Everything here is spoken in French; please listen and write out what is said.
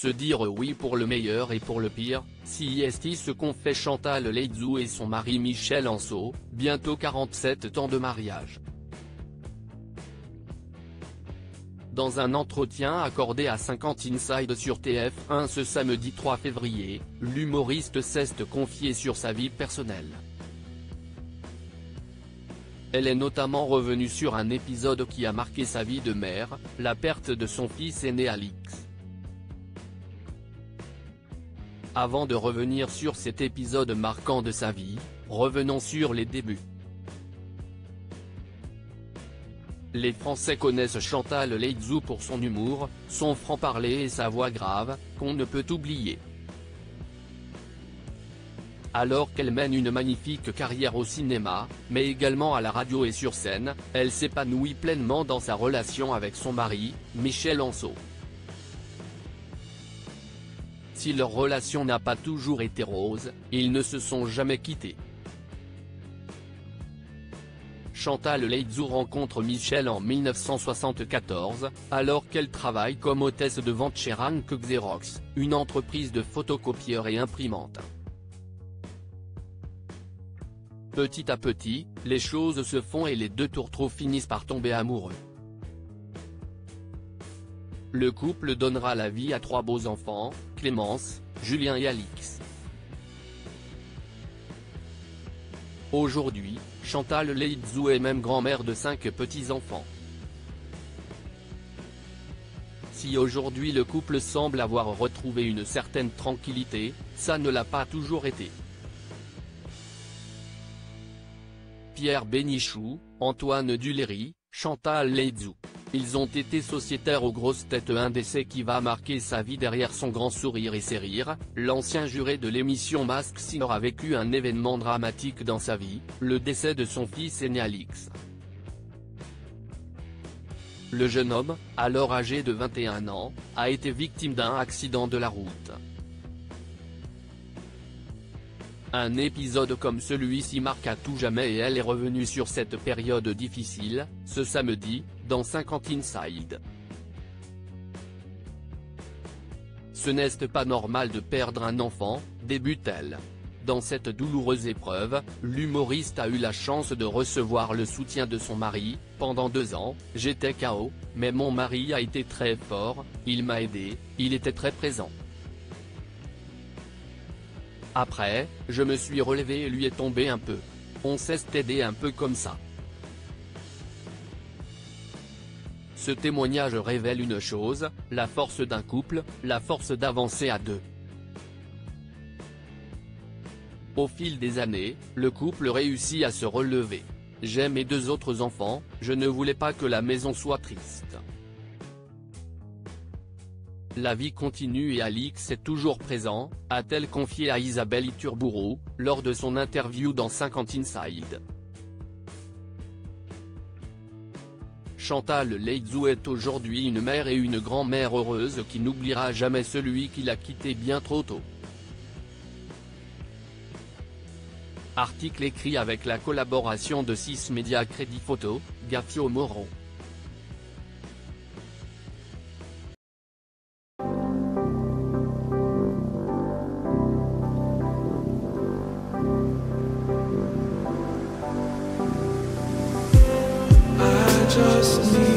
se dire oui pour le meilleur et pour le pire, si est ce qu'ont fait Chantal Laizou et son mari Michel Anso, bientôt 47 ans de mariage. Dans un entretien accordé à 50 Inside sur TF1 ce samedi 3 février, l'humoriste s'est confié sur sa vie personnelle. Elle est notamment revenue sur un épisode qui a marqué sa vie de mère, la perte de son fils aîné Alix. Avant de revenir sur cet épisode marquant de sa vie, revenons sur les débuts. Les Français connaissent Chantal Laizou pour son humour, son franc-parler et sa voix grave, qu'on ne peut oublier. Alors qu'elle mène une magnifique carrière au cinéma, mais également à la radio et sur scène, elle s'épanouit pleinement dans sa relation avec son mari, Michel Anso. Si leur relation n'a pas toujours été rose, ils ne se sont jamais quittés. Chantal Laizou rencontre Michel en 1974, alors qu'elle travaille comme hôtesse de vente chez Rank Xerox, une entreprise de photocopieurs et imprimantes. Petit à petit, les choses se font et les deux tourtereaux finissent par tomber amoureux. Le couple donnera la vie à 3 beaux enfants, Clémence, Julien et Alix. Aujourd'hui, Chantal Laizou est même grand-mère de 5 petits-enfants. Si aujourd'hui le couple semble avoir retrouvé une certaine tranquillité, ça ne l'a pas toujours été. Pierre Bénichou, Antoine Duléry, Chantal Laizou. Ils ont été sociétaires aux grosses têtes. Un décès qui va marquer sa vie. Derrière son grand sourire et ses rires, l'ancien juré de l'émission Masked Singer a vécu un événement dramatique dans sa vie, le décès de son fils aîné Alix. Le jeune homme, alors âgé de 21 ans, a été victime d'un accident de la route. Un épisode comme celui-ci marque à tout jamais et elle est revenue sur cette période difficile, ce samedi, dans 50 Inside. Ce n'est pas normal de perdre un enfant, débute-t-elle. Dans cette douloureuse épreuve, l'humoriste a eu la chance de recevoir le soutien de son mari. Pendant 2 ans, j'étais KO, mais mon mari a été très fort, il m'a aidé, il était très présent. Après, je me suis relevé et lui est tombé un peu. On s'est aidé un peu comme ça. Ce témoignage révèle une chose, la force d'un couple, la force d'avancer à 2. Au fil des années, le couple réussit à se relever. J'ai mes 2 autres enfants, je ne voulais pas que la maison soit triste. La vie continue et Alix est toujours présent, a-t-elle confié à Isabelle Iturburu, lors de son interview dans 50 Inside. Chantal Laizou est aujourd'hui une mère et une grand-mère heureuse qui n'oubliera jamais celui qui l'a quittée bien trop tôt. Article écrit avec la collaboration de 6 médias Crédit Photo, Gafio Moron. Just need